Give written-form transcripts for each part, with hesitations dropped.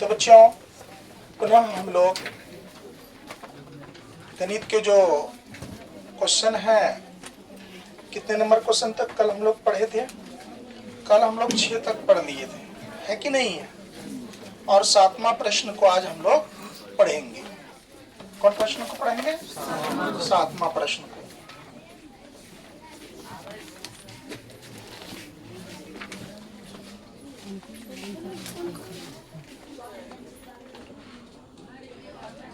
तो बच्चों पुनः हम लोग गणित के जो क्वेश्चन है, कितने नंबर क्वेश्चन तक कल हम लोग पढ़े थे? कल हम लोग 6 तक पढ़ लिए थे, है कि नहीं है? और 7वां प्रश्न को आज हम लोग पढ़ेंगे। कौन प्रश्न को पढ़ेंगे? 7वां प्रश्न को।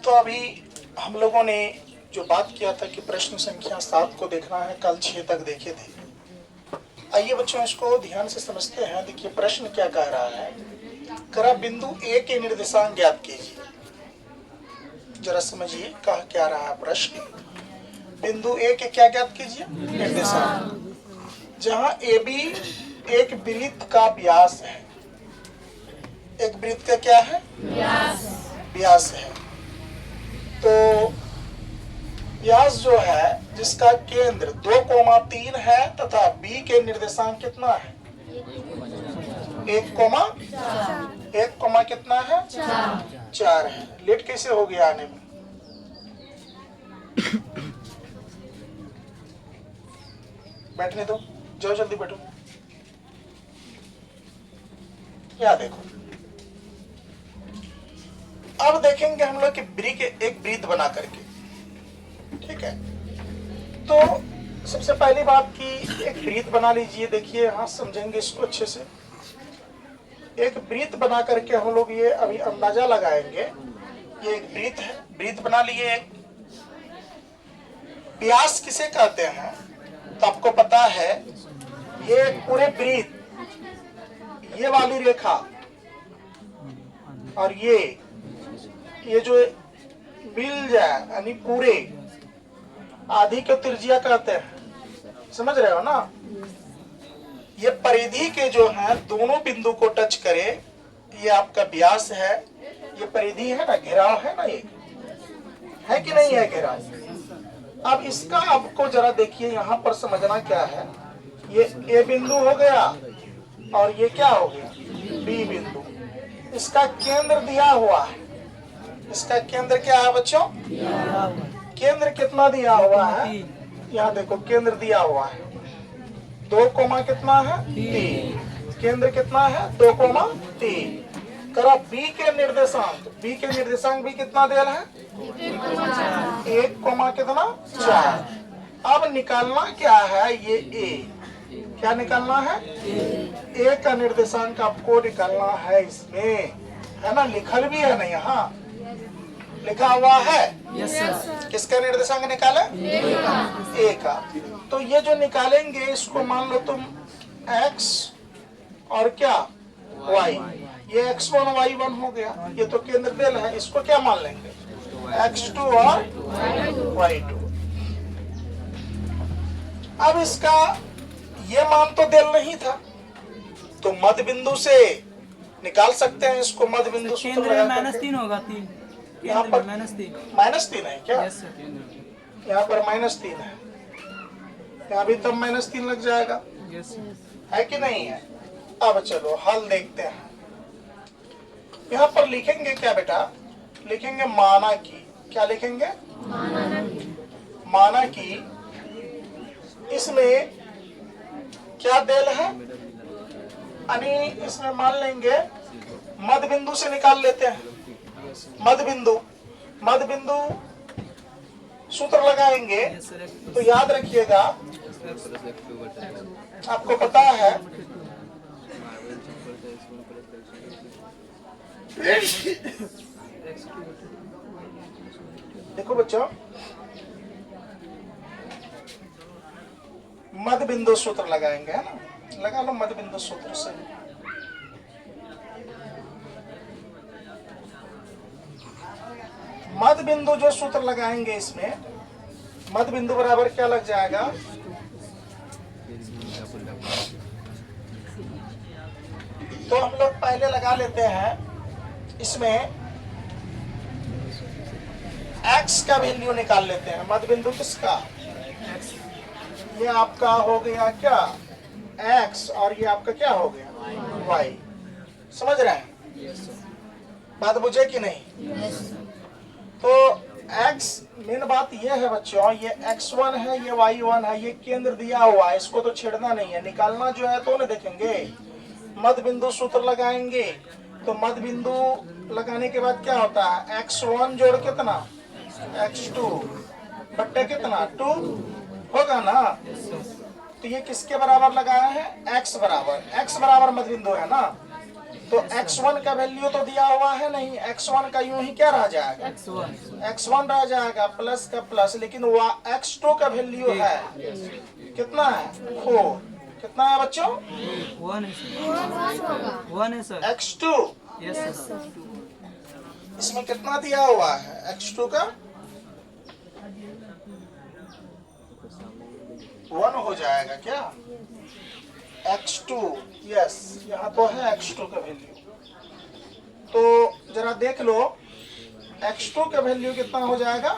तो अभी हम लोगों ने जो बात किया था कि प्रश्न संख्या 7 को देखना है, कल 6 तक देखे थे। आइए बच्चों इसको ध्यान से समझते हैं। देखिए प्रश्न क्या कह रहा है, करा बिंदु ए के निर्देशांक ज्ञात कीजिए। जरा समझिए कह क्या रहा है प्रश्न। बिंदु ए के क्या ज्ञात कीजिए? निर्देशांक। जहां ए बी एक वृत्त का व्यास है। एक वृत्त का क्या है? व्यास है। तो व्यास जो है जिसका केंद्र 2,3 है तथा बी के निर्देशांक कितना है? 1, कितना है? 4 है। लेट कैसे हो गया आने में? बैठने दो, जाओ जल्दी बैठो। क्या देखो, अब देखेंगे हम लोग कि एक वृत्त बना करके, ठीक है? तो सबसे पहली बात कि एक वृत्त बना लीजिए। देखिए हाँ, समझेंगे इसको अच्छे से। एक वृत्त बना करके हम लोग ये अभी अंदाजा लगाएंगे। ये एक वृत्त है, वृत्त बना लिए। एक व्यास किसे कहते हैं तो आपको पता है, ये पूरे वृत्त, ये वाली रेखा और ये जो मिल जाए यानी पूरे आधी को त्रिज्या कहते हैं। समझ रहे हो ना? ये परिधि के जो है दोनों बिंदु को टच करे, ये आपका व्यास है। ये परिधि है ना, घेराव है ना, ये है कि नहीं है घेराव? अब इसका आपको जरा देखिए, यहाँ पर समझना क्या है। ये ए बिंदु हो गया और ये क्या हो गया? बी बिंदु। इसका केंद्र दिया हुआ है। इसका केंद्र क्या है बच्चों? केंद्र कितना दिया हुआ है? यहाँ देखो केंद्र दिया हुआ है 2, कितना है? 3। केंद्र कितना है? 2,3। करा बी के निर्देशांक। बी के निर्देशांक भी कितना दिया है? 1, कितना? 4। अब निकालना क्या है? ये ए। क्या निकालना है? ए का निर्देशांक आपको निकालना है इसमें, है ना? लिखल भी है ना, यहाँ लिखा हुआ है। Yes sir. किसका निर्देशांक निकाले? ए का। तो ये जो निकालेंगे इसको मान लो तुम x और क्या y। ये x1 y1 हो गया। ये तो केंद्र देल है, इसको क्या मान लेंगे? x2 और y2। अब इसका ये मान तो देल नहीं था, तो मध्य बिंदु से निकाल सकते हैं इसको। मध्य बिंदु सूत्र लगा करके -3 होगा। 3 यहाँ पर -3 है क्या? Yes sir. यहाँ पर -3 है, यहाँ भी तब -3 लग जाएगा, यस है कि नहीं है? अब चलो हल देखते हैं। यहाँ पर लिखेंगे क्या बेटा? लिखेंगे माना की। क्या लिखेंगे? माना की। इसमें क्या देल है? यानी इसमें मान लेंगे मध्य बिंदु से निकाल लेते हैं। मध्य बिंदु सूत्र लगाएंगे तो याद रखिएगा, आपको पता है देखो बच्चों, मध्य बिंदु सूत्र लगाएंगे, है ना? लगा लो मध्य बिंदु सूत्र से। मध्य बिंदु जो सूत्र लगाएंगे इसमें, मध्य बिंदु बराबर क्या लग जाएगा? तो हम लोग पहले लगा लेते हैं इसमें x का वैल्यू निकाल लेते हैं। मध्य बिंदु किसका? ये आपका हो गया क्या? x और ये आपका क्या हो गया y। समझ रहे हैं? बात बुझे कि नहीं? तो x मेन बात ये है बच्चों, ये x1 है, ये y1 है, ये केंद्र दिया हुआ है, इसको तो छेड़ना नहीं है। निकालना जो है तो ना देखेंगे, मध्य बिंदु सूत्र लगाएंगे। तो मध्य बिंदु लगाने के बाद क्या होता है, x1 जोड़ कितना x2 बट्टे कितना 2 होगा ना। तो ये किसके बराबर लगाया है, x बराबर मध्य बिंदु है ना। तो x1 का वैल्यू तो दिया हुआ है नहीं, x1 का यूं ही क्या रह जाएगा, x1 रह जाएगा प्लस का प्लस, लेकिन x2 का वैल्यू है कितना है 4। कितना है बच्चों, 1 है सर। x2। Yes sir. इसमें कितना दिया हुआ है x2 का 1 हो जाएगा क्या, x2। यस, यहाँ तो है x2 का वैल्यू। तो जरा देख लो x2 का वैल्यू कितना हो जाएगा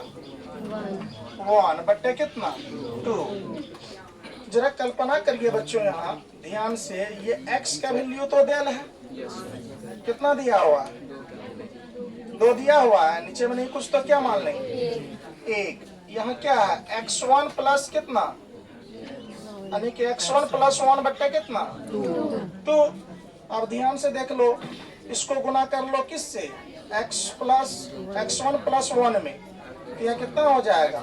1 बट्टे कितना 2। जरा कल्पना करिए बच्चों, यहाँ ध्यान से, ये x का वैल्यू तो देल है, कितना दिया हुआ है 2 दिया हुआ है, नीचे में नहीं कुछ, तो क्या मान लेंगे 1। यहाँ क्या है x1 प्लस कितना, यानी कि x1 प्लस 1 बट्टे कितना 2। अब ध्यान से देख लो, इसको गुना कर लो किससे, x1 प्लस 1 में, तो यह कितना हो जाएगा,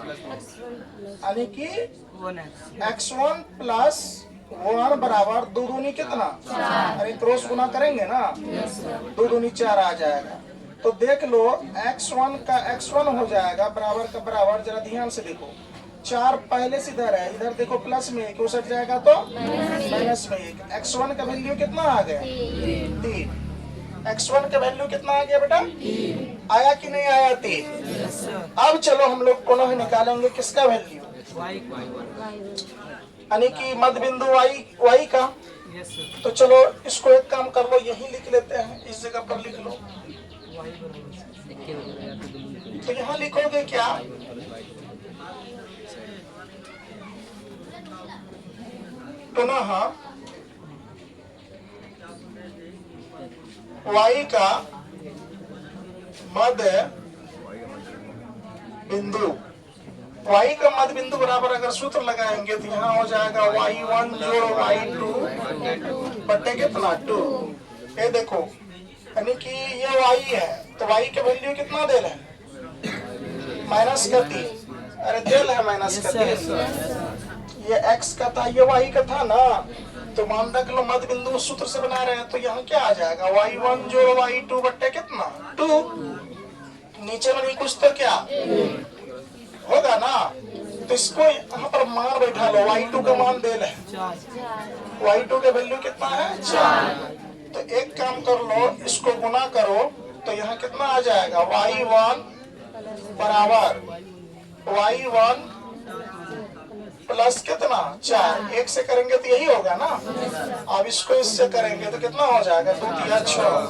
यानी कि x1 प्लस 1 बराबर 2 दूनी कितना, अरे क्रॉस गुना करेंगे ना, 2 दूनी 4 आ जाएगा। तो देख लो x1 का x1 हो जाएगा बराबर का बराबर, जरा ध्यान से देखो, 4 पहले से इधर है, इधर देखो प्लस में 1 उसट जाएगा तो माइनस में 1। x1 का वैल्यू कितना आ गया 3। x1 का वैल्यू कितना आ गया बेटा, आया कि नहीं आया 3। अब चलो हम लोग पुनः निकालेंगे किसका वैल्यू, यानी कि मध्य बिंदु y का। तो चलो इसको एक काम कर लो, यही लिख लेते हैं, इस जगह पर लिख लो। तो यहाँ लिखोगे क्या, पुनः y का मध्य बिंदु, y का मध्य बिंदु बराबर अगर सूत्र लगाएंगे तो यहाँ हो जाएगा y1 जोड़ y2 बट्टे कितना 2। ये देखो, यानी कि ये y है, तो y का वैल्यू कितना दे रहे हैं, माइनस का 3। अरे देल है माइनस का 3, ये x का था, ये y का था ना। तो मान रख लो मध्य बिंदु सूत्र से बना रहे हैं, तो यहाँ क्या आ जाएगा y1 जोड़ y2 बट्टे कितना 2। नीचे में नहीं कुछ तो क्या होगा ना। तो इसको यहाँ पर मान बैठा लो, y2 का मान दे ले, y2 का वैल्यू कितना है 4। तो एक काम कर लो, इसको गुना करो, तो यहाँ कितना आ जाएगा y1 बराबर y1 प्लस कितना 4। 1 से करेंगे तो यही होगा ना। अब इसको इससे करेंगे तो कितना हो जाएगा 2 3 6,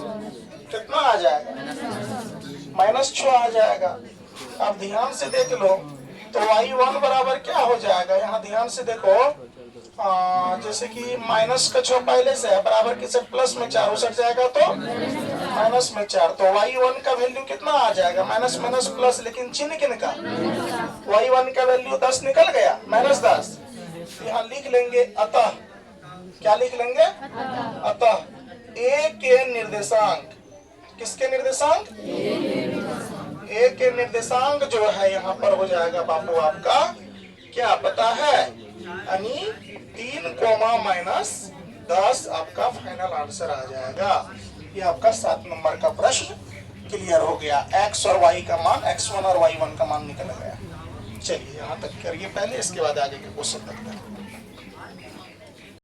कितना आ जाएगा -6 आ जाएगा। अब ध्यान से देख लो, तो y1 बराबर क्या हो जाएगा, यहाँ ध्यान से देखो, जैसे कि माइनस का 6 पहले से है, बराबर के साथ प्लस में 4 उसट जाएगा तो माइनस में 4। तो y1 का वैल्यू कितना आ जाएगा, माइनस माइनस प्लस, लेकिन चिन्ह किन का, y1 का वैल्यू 10 निकल गया, -10। यहाँ लिख लेंगे अतः, क्या लिख लेंगे, अतः a के निर्देशांक, किसके निर्देशांक, a के निर्देशांक जो है यहाँ पर हो जाएगा बाबू आपका क्या पता है, यानी 3, -10 आपका फाइनल आंसर आ जाएगा। ये आपका 7 नंबर का प्रश्न क्लियर हो गया। x और y का मान, x1 और y1 का मान निकल गया। चलिए यहाँ तक करिए पहले, इसके बाद आगे के क्वेश्चन देखते हैं।